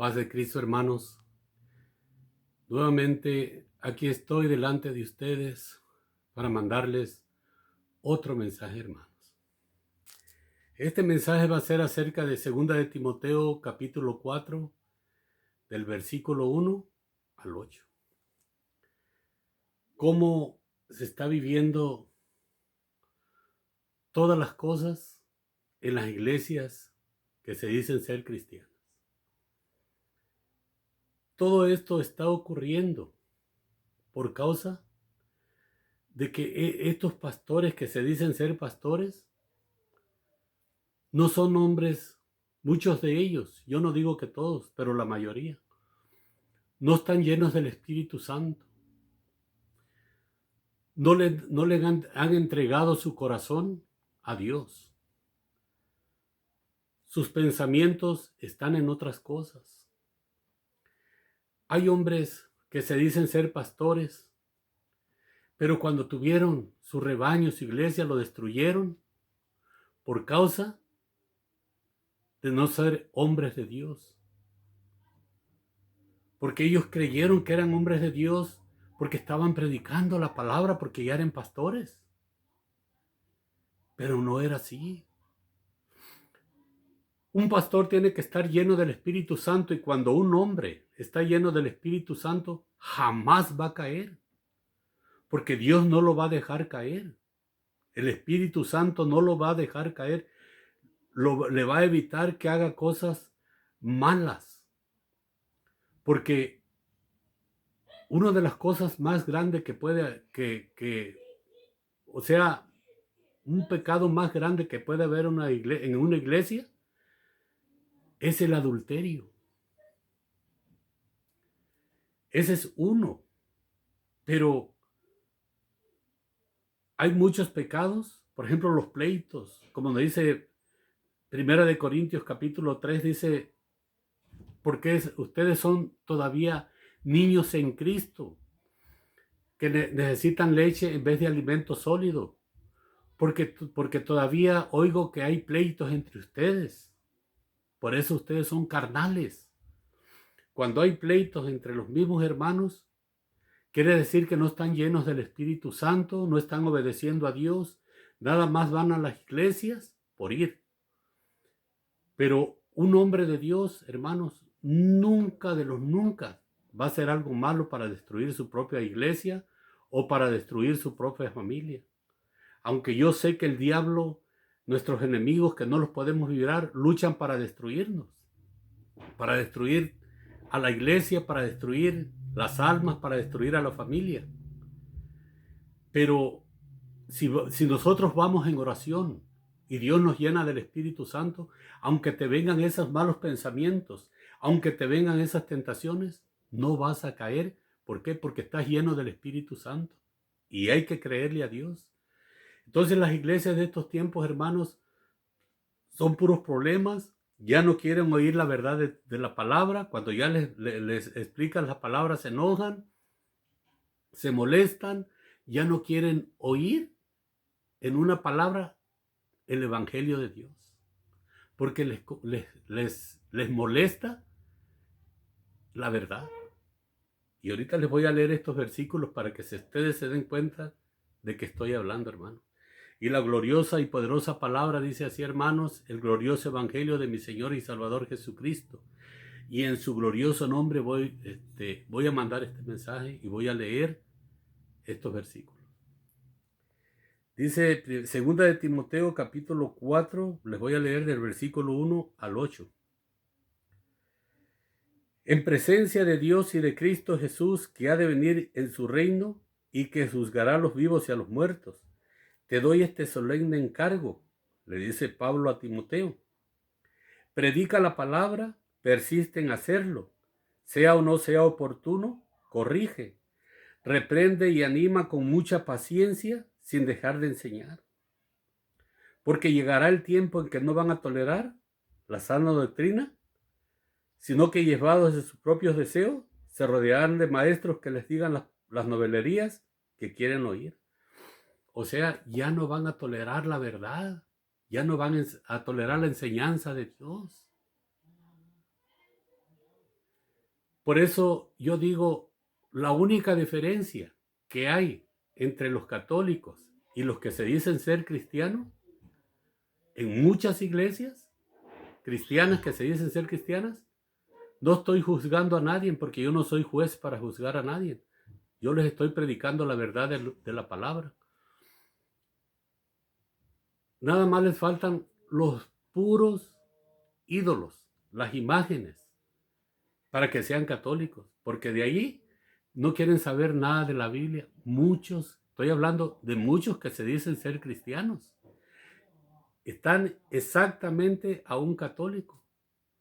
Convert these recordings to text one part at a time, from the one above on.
Paz de Cristo, hermanos. Nuevamente aquí estoy delante de ustedes para mandarles otro mensaje, hermanos. Este mensaje va a ser acerca de 2 de Timoteo, capítulo 4, del versículo 1 al 8. Cómo se está viviendo todas las cosas en las iglesias que se dicen ser cristianas. Todo esto está ocurriendo por causa de que estos pastores que se dicen ser pastores no son hombres, muchos de ellos, yo no digo que todos, pero la mayoría, no están llenos del Espíritu Santo. No le han entregado su corazón a Dios. Sus pensamientos están en otras cosas. Hay hombres que se dicen ser pastores, pero cuando tuvieron su rebaño, su iglesia, lo destruyeron por causa de no ser hombres de Dios. Porque ellos creyeron que eran hombres de Dios porque estaban predicando la palabra, porque ya eran pastores. Pero no era así. Un pastor tiene que estar lleno del Espíritu Santo, y cuando un hombre está lleno del Espíritu Santo, jamás va a caer, porque Dios no lo va a dejar caer. El Espíritu Santo no lo va a dejar caer. Le va a evitar que haga cosas malas. Porque una de las cosas más grandes que puede, o sea, un pecado más grande que puede haber en una iglesia es el adulterio. Ese es uno. Pero hay muchos pecados, por ejemplo, los pleitos, como nos dice 1 Corintios capítulo 3, dice, porque ustedes son todavía niños en Cristo, que necesitan leche en vez de alimento sólido, porque todavía oigo que hay pleitos entre ustedes. Por eso ustedes son carnales. Cuando hay pleitos entre los mismos hermanos, quiere decir que no están llenos del Espíritu Santo, no están obedeciendo a Dios, nada más van a las iglesias por ir. Pero un hombre de Dios, hermanos, nunca de los nunca va a hacer algo malo para destruir su propia iglesia o para destruir su propia familia. Aunque yo sé que el diablo, nuestros enemigos que no los podemos librar, luchan para destruirnos, para destruir a la iglesia, para destruir las almas, para destruir a la familia. Pero si nosotros vamos en oración y Dios nos llena del Espíritu Santo, aunque te vengan esos malos pensamientos, aunque te vengan esas tentaciones, no vas a caer. ¿Por qué? Porque estás lleno del Espíritu Santo y hay que creerle a Dios. Entonces las iglesias de estos tiempos, hermanos, son puros problemas. Ya no quieren oír la verdad de la palabra. Cuando ya les explican la palabra, se enojan, se molestan, ya no quieren oír en una palabra el Evangelio de Dios, porque les molesta la verdad. Y ahorita les voy a leer estos versículos para que ustedes se den cuenta de que estoy hablando, hermano. Y la gloriosa y poderosa palabra dice así, hermanos, el glorioso Evangelio de mi Señor y Salvador Jesucristo. Y en su glorioso nombre voy a mandar este mensaje y voy a leer estos versículos. Dice 2 de Timoteo capítulo 4, les voy a leer del versículo 1 al 8. En presencia de Dios y de Cristo Jesús, que ha de venir en su reino y que juzgará a los vivos y a los muertos, te doy este solemne encargo, le dice Pablo a Timoteo. Predica la palabra, persiste en hacerlo, sea o no sea oportuno, corrige, reprende y anima con mucha paciencia sin dejar de enseñar. Porque llegará el tiempo en que no van a tolerar la sana doctrina, sino que llevados de sus propios deseos, se rodearán de maestros que les digan las novelerías que quieren oír. O sea, ya no van a tolerar la verdad, ya no van a tolerar la enseñanza de Dios. Por eso yo digo, la única diferencia que hay entre los católicos y los que se dicen ser cristianos, en muchas iglesias cristianas que se dicen ser cristianas, no estoy juzgando a nadie porque yo no soy juez para juzgar a nadie. Yo les estoy predicando la verdad de la palabra. Nada más les faltan los puros ídolos, las imágenes, para que sean católicos, porque de ahí no quieren saber nada de la Biblia. Muchos, estoy hablando de muchos que se dicen ser cristianos, están exactamente a un católico,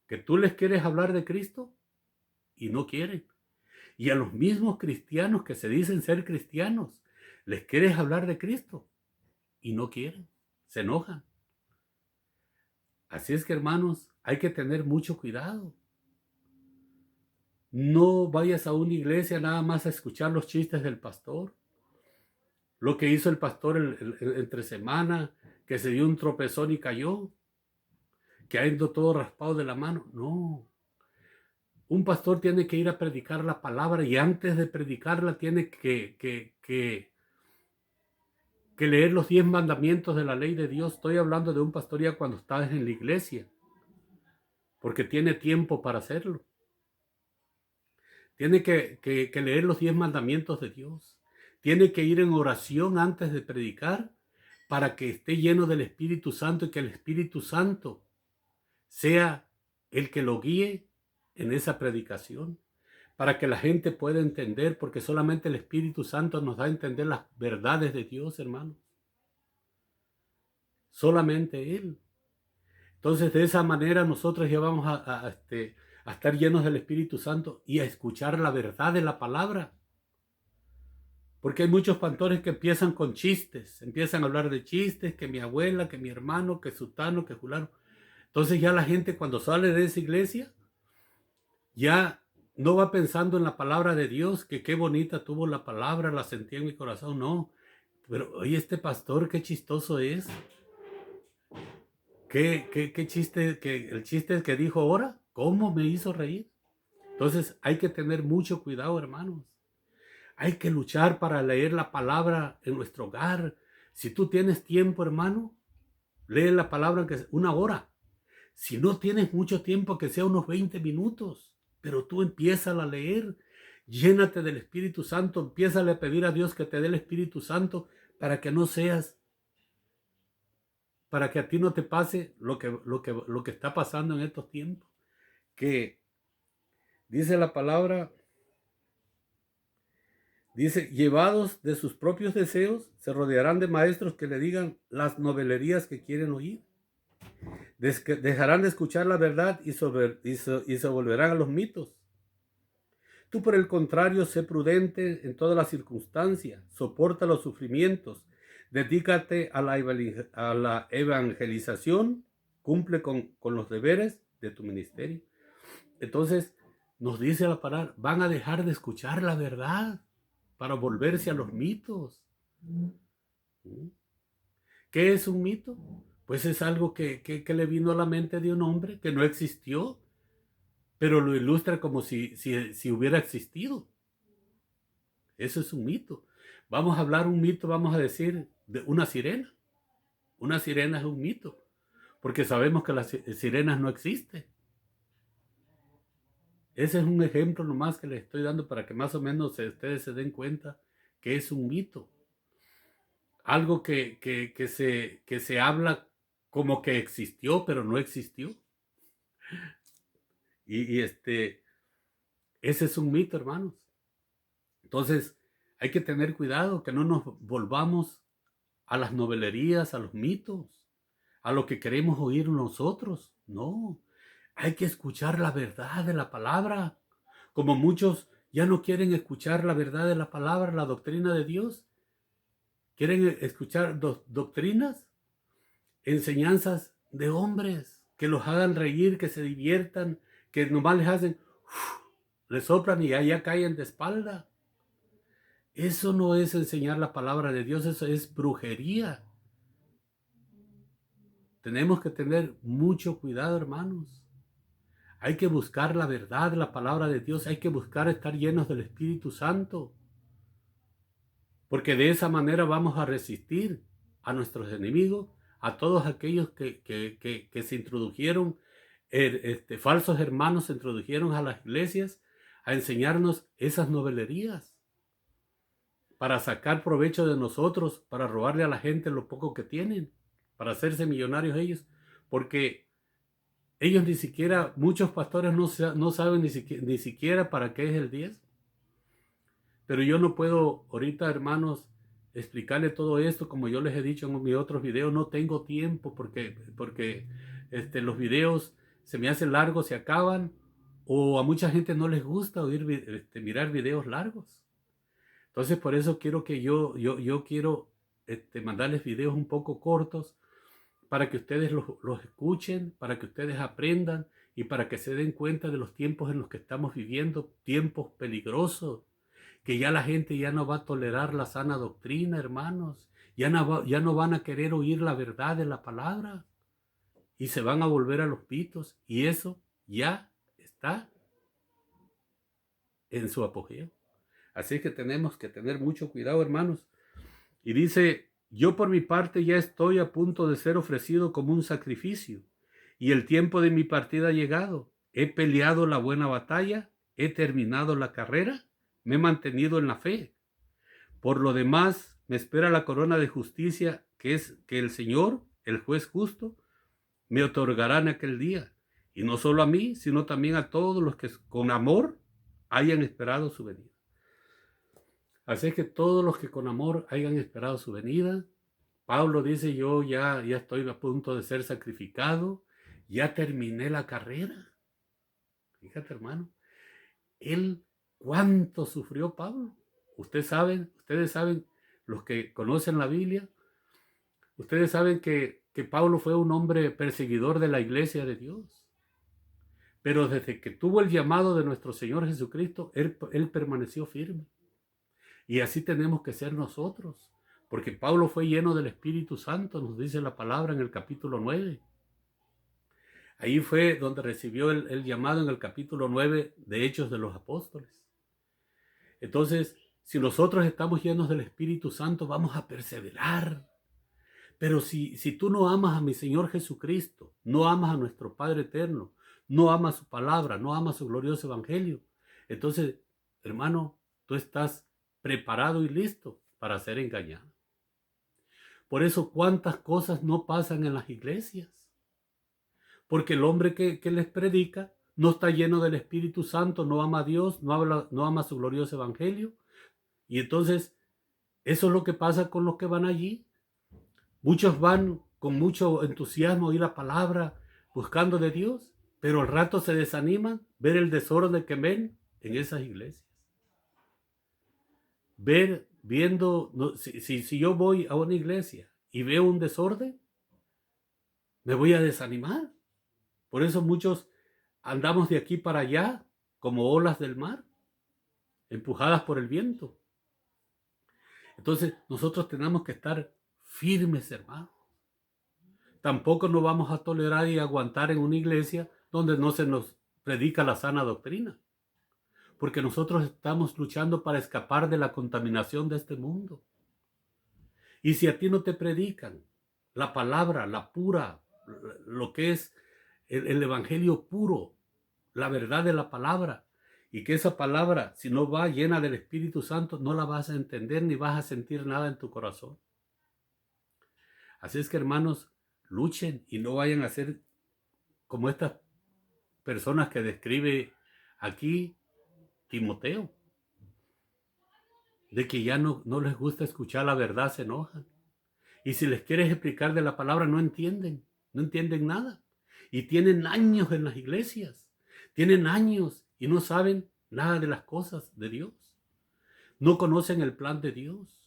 que tú les quieres hablar de Cristo y no quieren. Y a los mismos cristianos que se dicen ser cristianos, les quieres hablar de Cristo y no quieren, se enojan. Así es que, hermanos, hay que tener mucho cuidado. No vayas a una iglesia nada más a escuchar los chistes del pastor. Lo que hizo el pastor entre semana, que se dio un tropezón y cayó, que ando todo raspado de la mano. No. Un pastor tiene que ir a predicar la palabra y antes de predicarla tiene que leer los 10 mandamientos de la ley de Dios. Estoy hablando de un pastor ya cuando estás en la iglesia, porque tiene tiempo para hacerlo. Tiene que leer los 10 mandamientos de Dios. Tiene que ir en oración antes de predicar para que esté lleno del Espíritu Santo y que el Espíritu Santo sea el que lo guíe en esa predicación, para que la gente pueda entender, porque solamente el Espíritu Santo nos da a entender las verdades de Dios, hermanos. Solamente Él. Entonces, de esa manera nosotros ya vamos a estar llenos del Espíritu Santo y a escuchar la verdad de la palabra. Porque hay muchos pastores que empiezan con chistes, empiezan a hablar de chistes, que mi abuela, que mi hermano, que sutano, que fulano. Entonces ya la gente cuando sale de esa iglesia, ya no va pensando en la palabra de Dios, que qué bonita tuvo la palabra, la sentí en mi corazón, no. Pero oye, este pastor, qué chistoso es. ¿Qué chiste, el chiste que dijo ahora? ¿Cómo me hizo reír? Entonces hay que tener mucho cuidado, hermanos. Hay que luchar para leer la palabra en nuestro hogar. Si tú tienes tiempo, hermano, lee la palabra que una hora. Si no tienes mucho tiempo, que sea unos 20 minutos. Pero tú empieza a leer. Llénate del Espíritu Santo. Empieza a pedir a Dios que te dé el Espíritu Santo para que no seas, para que a ti no te pase lo que está pasando en estos tiempos. Que dice la palabra, dice, llevados de sus propios deseos, se rodearán de maestros que le digan las novelerías que quieren oír. Dejarán de escuchar la verdad y se volverán a los mitos. Tú, por el contrario, sé prudente en todas las circunstancias, soporta los sufrimientos, dedícate a la evangelización, cumple con los deberes de tu ministerio. Entonces, nos dice la palabra, van a dejar de escuchar la verdad para volverse a los mitos. ¿Qué es un mito? Pues es algo que le vino a la mente de un hombre que no existió, pero lo ilustra como si hubiera existido. Eso es un mito. Vamos a hablar un mito, vamos a decir, de una sirena. Una sirena es un mito, porque sabemos que las sirenas no existen. Ese es un ejemplo nomás que les estoy dando para que más o menos ustedes se den cuenta que es un mito. Algo que se habla como que existió, pero no existió. Ese es un mito, hermanos. Entonces, hay que tener cuidado que no nos volvamos a las novelerías, a los mitos, a lo que queremos oír nosotros. No, hay que escuchar la verdad de la palabra. Como muchos ya no quieren escuchar la verdad de la palabra, la doctrina de Dios. Quieren escuchar doctrinas, enseñanzas de hombres que los hagan reír, que se diviertan, que nomás les hacen, les soplan y allá caen de espalda. Eso no es enseñar la palabra de Dios, eso es brujería. Tenemos que tener mucho cuidado, hermanos. Hay que buscar la verdad, la palabra de Dios. Hay que buscar estar llenos del Espíritu Santo. Porque de esa manera vamos a resistir a nuestros enemigos, a todos aquellos que se introdujeron, falsos hermanos se introdujeron a las iglesias a enseñarnos esas novelerías para sacar provecho de nosotros, para robarle a la gente lo poco que tienen, para hacerse millonarios ellos, porque ellos ni siquiera, muchos pastores no saben ni siquiera para qué es el 10. Pero yo no puedo ahorita, hermanos, explicarle todo esto, como yo les he dicho en mis otros videos, no tengo tiempo porque los videos se me hacen largos, se acaban, o a mucha gente no les gusta mirar videos largos. Entonces, por eso quiero que yo quiero mandarles videos un poco cortos para que ustedes los escuchen, para que ustedes aprendan y para que se den cuenta de los tiempos en los que estamos viviendo, tiempos peligrosos, que ya la gente ya no va a tolerar la sana doctrina, hermanos, ya no van a querer oír la verdad de la palabra y se van a volver a los pitos, y eso ya está en su apogeo. Así que tenemos que tener mucho cuidado, hermanos. Y dice: yo por mi parte ya estoy a punto de ser ofrecido como un sacrificio, y el tiempo de mi partida ha llegado. He peleado la buena batalla, he terminado la carrera, me he mantenido en la fe. Por lo demás, me espera la corona de justicia, que es que el Señor, el juez justo, me otorgará en aquel día. Y no solo a mí, sino también a todos los que con amor hayan esperado su venida. Así que todos los que con amor hayan esperado su venida, Pablo dice: yo ya estoy a punto de ser sacrificado, ya terminé la carrera. Fíjate, hermano, ¿cuánto sufrió Pablo? Ustedes saben, los que conocen la Biblia, ustedes saben que Pablo fue un hombre perseguidor de la iglesia de Dios. Pero desde que tuvo el llamado de nuestro Señor Jesucristo, él permaneció firme. Y así tenemos que ser nosotros, porque Pablo fue lleno del Espíritu Santo, nos dice la palabra en el capítulo 9. Ahí fue donde recibió el llamado, en el capítulo 9 de Hechos de los Apóstoles. Entonces, si nosotros estamos llenos del Espíritu Santo, vamos a perseverar. Pero si tú no amas a mi Señor Jesucristo, no amas a nuestro Padre eterno, no amas su palabra, no amas su glorioso evangelio, entonces, hermano, tú estás preparado y listo para ser engañado. Por eso, ¿cuántas cosas no pasan en las iglesias? Porque el hombre que les predica no está lleno del Espíritu Santo, no ama a Dios, no ama su glorioso evangelio. Y entonces, eso es lo que pasa con los que van allí. Muchos van con mucho entusiasmo a oír la palabra, buscando de Dios, pero al rato se desaniman ver el desorden que ven en esas iglesias. Si yo voy a una iglesia y veo un desorden, me voy a desanimar. Por eso muchos andamos de aquí para allá como olas del mar, empujadas por el viento. Entonces nosotros tenemos que estar firmes, hermanos. Tampoco nos vamos a tolerar y aguantar en una iglesia donde no se nos predica la sana doctrina, porque nosotros estamos luchando para escapar de la contaminación de este mundo. Y si a ti no te predican la palabra, la pura, lo que es el evangelio puro, la verdad de la palabra, y que esa palabra, si no va llena del Espíritu Santo, no la vas a entender ni vas a sentir nada en tu corazón. Así es que, hermanos, luchen y no vayan a ser como estas personas que describe aquí Timoteo, de que ya no les gusta escuchar la verdad, se enojan. Y si les quieres explicar de la palabra, no entienden nada. Y tienen años en las iglesias, tienen años y no saben nada de las cosas de Dios. No conocen el plan de Dios,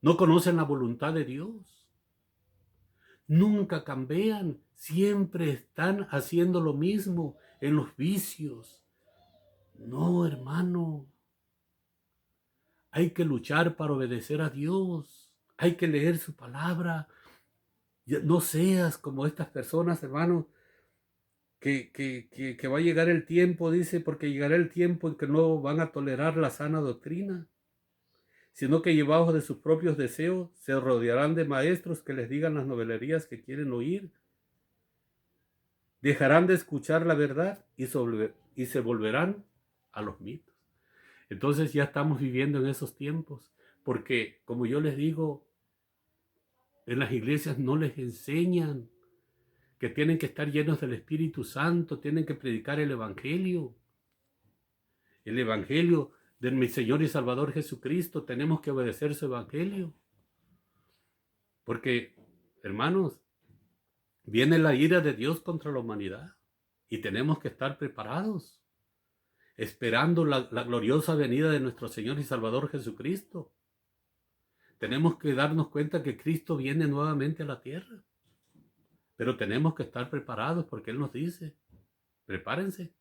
no conocen la voluntad de Dios. Nunca cambian, siempre están haciendo lo mismo en los vicios. No, hermano. Hay que luchar para obedecer a Dios. Hay que leer su palabra. No seas como estas personas, hermano, que va a llegar el tiempo, dice, porque llegará el tiempo en que no van a tolerar la sana doctrina, sino que llevados de sus propios deseos se rodearán de maestros que les digan las novelerías que quieren oír. Dejarán de escuchar la verdad y se volverán a los mitos. Entonces ya estamos viviendo en esos tiempos, porque como yo les digo, en las iglesias no les enseñan que tienen que estar llenos del Espíritu Santo, tienen que predicar el Evangelio de mi Señor y Salvador Jesucristo. Tenemos que obedecer su Evangelio, porque, hermanos, viene la ira de Dios contra la humanidad y tenemos que estar preparados, esperando la gloriosa venida de nuestro Señor y Salvador Jesucristo. Tenemos que darnos cuenta que Cristo viene nuevamente a la tierra, pero tenemos que estar preparados porque Él nos dice, prepárense.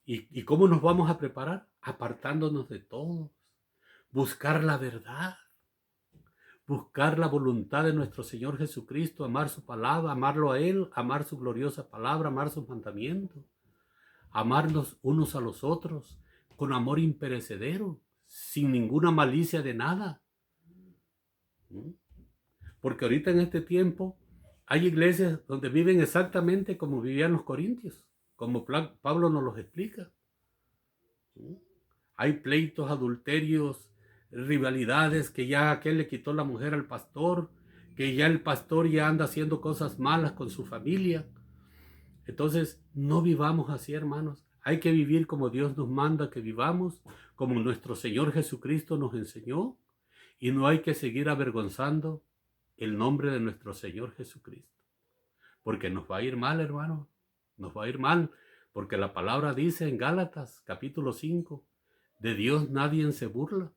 ¿Y cómo nos vamos a preparar? Apartándonos de todos, buscar la verdad, buscar la voluntad de nuestro Señor Jesucristo, amar su palabra, amarlo a Él, amar su gloriosa palabra, amar sus mandamientos, amarnos unos a los otros con amor imperecedero, sin ninguna malicia de nada. Porque ahorita en este tiempo hay iglesias donde viven exactamente como vivían los corintios, como Pablo nos los explica. Hay pleitos, adulterios, rivalidades, que ya aquel le quitó la mujer al pastor, que ya el pastor ya anda haciendo cosas malas con su familia. Entonces, no vivamos así, hermanos. Hay que vivir como Dios nos manda que vivamos, como nuestro Señor Jesucristo nos enseñó, y no hay que seguir avergonzando el nombre de nuestro Señor Jesucristo. Porque nos va a ir mal, hermanos. Nos va a ir mal, porque la palabra dice en Gálatas, capítulo 5, de Dios nadie se burla.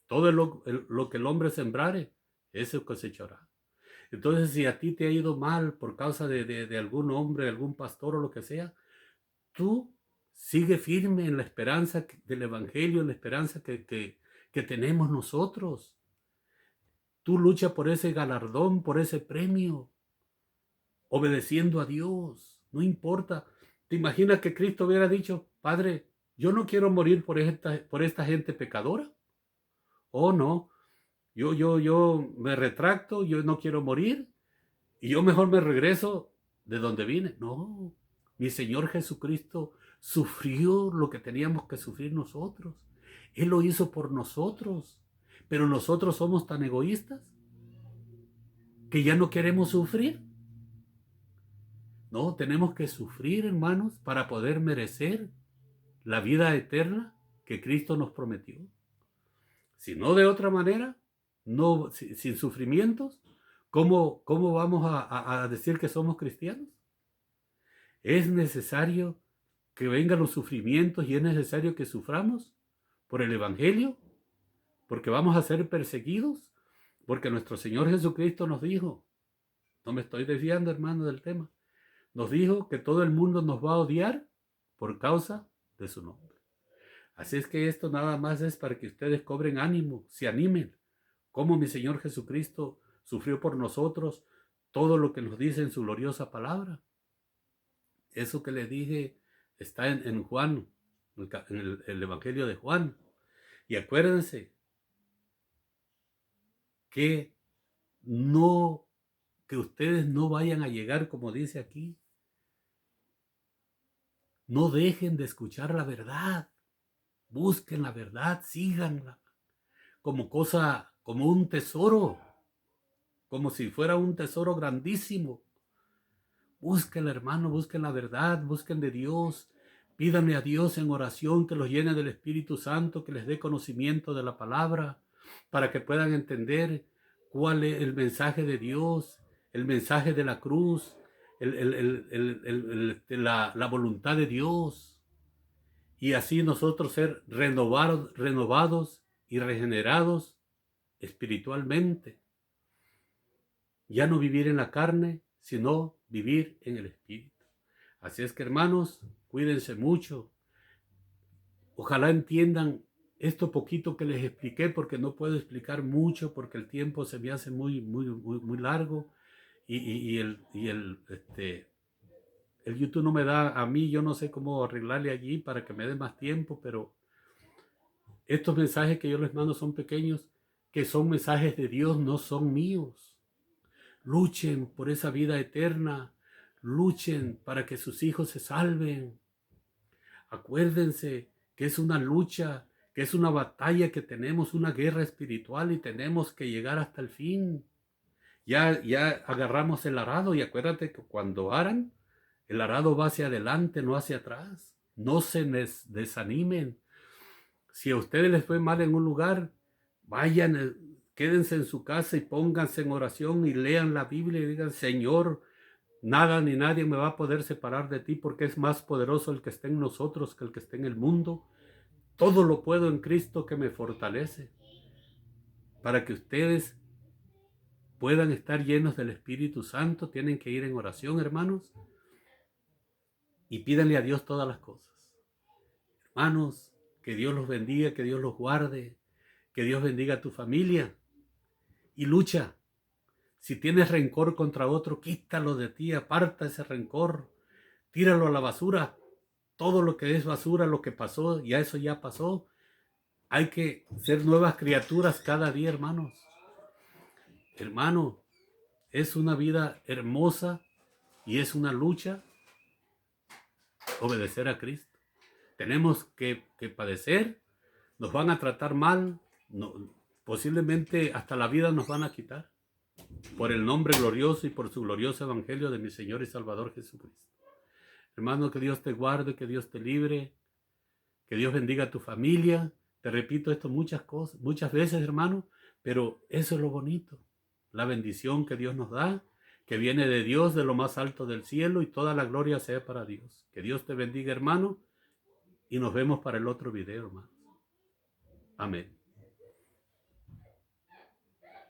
Todo lo que el hombre sembrare, eso cosechará. Entonces, si a ti te ha ido mal por causa de algún hombre, algún pastor o lo que sea, tú sigue firme en la esperanza del Evangelio, en la esperanza que tenemos nosotros. Tú lucha por ese galardón, por ese premio, obedeciendo a Dios. No importa. ¿Te imaginas que Cristo hubiera dicho, Padre, yo no quiero morir por esta gente pecadora? Oh, no. Yo me retracto, yo no quiero morir y yo mejor me regreso de donde vine. No, mi Señor Jesucristo sufrió lo que teníamos que sufrir nosotros. Él lo hizo por nosotros, pero nosotros somos tan egoístas que ya no queremos sufrir. No, tenemos que sufrir, hermanos, para poder merecer la vida eterna que Cristo nos prometió. Si no de otra manera, no, sin sufrimientos, ¿cómo vamos a decir que somos cristianos? Es necesario que vengan los sufrimientos y es necesario que suframos por el Evangelio, porque vamos a ser perseguidos, porque nuestro Señor Jesucristo nos dijo, no me estoy desviando, hermano, del tema, nos dijo que todo el mundo nos va a odiar por causa de su nombre. Así es que esto nada más es para que ustedes cobren ánimo, se animen, como mi Señor Jesucristo sufrió por nosotros todo lo que nos dice en su gloriosa palabra. Eso que les dije está en Juan, en el Evangelio de Juan. Y acuérdense que que ustedes no vayan a llegar, como dice aquí. No dejen de escuchar la verdad. Busquen la verdad, síganla como un tesoro, como si fuera un tesoro grandísimo. Busquen, hermano, busquen la verdad, busquen de Dios, pídanle a Dios en oración que los llene del Espíritu Santo, que les dé conocimiento de la palabra, para que puedan entender cuál es el mensaje de Dios, el mensaje de la cruz, la voluntad de Dios, y así nosotros ser renovados y regenerados espiritualmente. Ya no vivir en la carne, sino vivir en el Espíritu. Así es que, hermanos, cuídense mucho. Ojalá entiendan esto poquito que les expliqué, porque no puedo explicar mucho, porque el tiempo se me hace muy largo y el YouTube no me da a mí, yo no sé cómo arreglarle allí para que me dé más tiempo, pero estos mensajes que yo les mando son pequeños, que son mensajes de Dios, no son míos. Luchen por esa vida eterna, luchen para que sus hijos se salven. Acuérdense que es una lucha, que es una batalla que tenemos, una guerra espiritual y tenemos que llegar hasta el fin. Ya agarramos el arado y acuérdate que cuando aran, el arado va hacia adelante, no hacia atrás. No se desanimen. Si a ustedes les fue mal en un lugar, vayan, quédense en su casa y pónganse en oración y lean la Biblia y digan, Señor, nada ni nadie me va a poder separar de ti porque es más poderoso el que esté en nosotros que el que esté en el mundo. Todo lo puedo en Cristo que me fortalece. Para que ustedes puedan estar llenos del Espíritu Santo, tienen que ir en oración, hermanos, y pídanle a Dios todas las cosas. Hermanos, que Dios los bendiga, que Dios los guarde, que Dios bendiga a tu familia y lucha. Si tienes rencor contra otro, quítalo de ti, aparta ese rencor, tíralo a la basura. Todo lo que es basura, lo que pasó, ya eso ya pasó. Hay que ser nuevas criaturas cada día, hermanos. Hermano, es una vida hermosa y es una lucha obedecer a Cristo. Tenemos que padecer, nos van a tratar mal, posiblemente hasta la vida nos van a quitar, por el nombre glorioso y por su glorioso evangelio de mi Señor y Salvador Jesucristo. Hermano, que Dios te guarde, que Dios te libre, que Dios bendiga a tu familia. Te repito esto muchas veces, hermano, pero eso es lo bonito, la bendición que Dios nos da, que viene de Dios, de lo más alto del cielo, y toda la gloria sea para Dios. Que Dios te bendiga, hermano, y nos vemos para el otro video, hermano. Amén.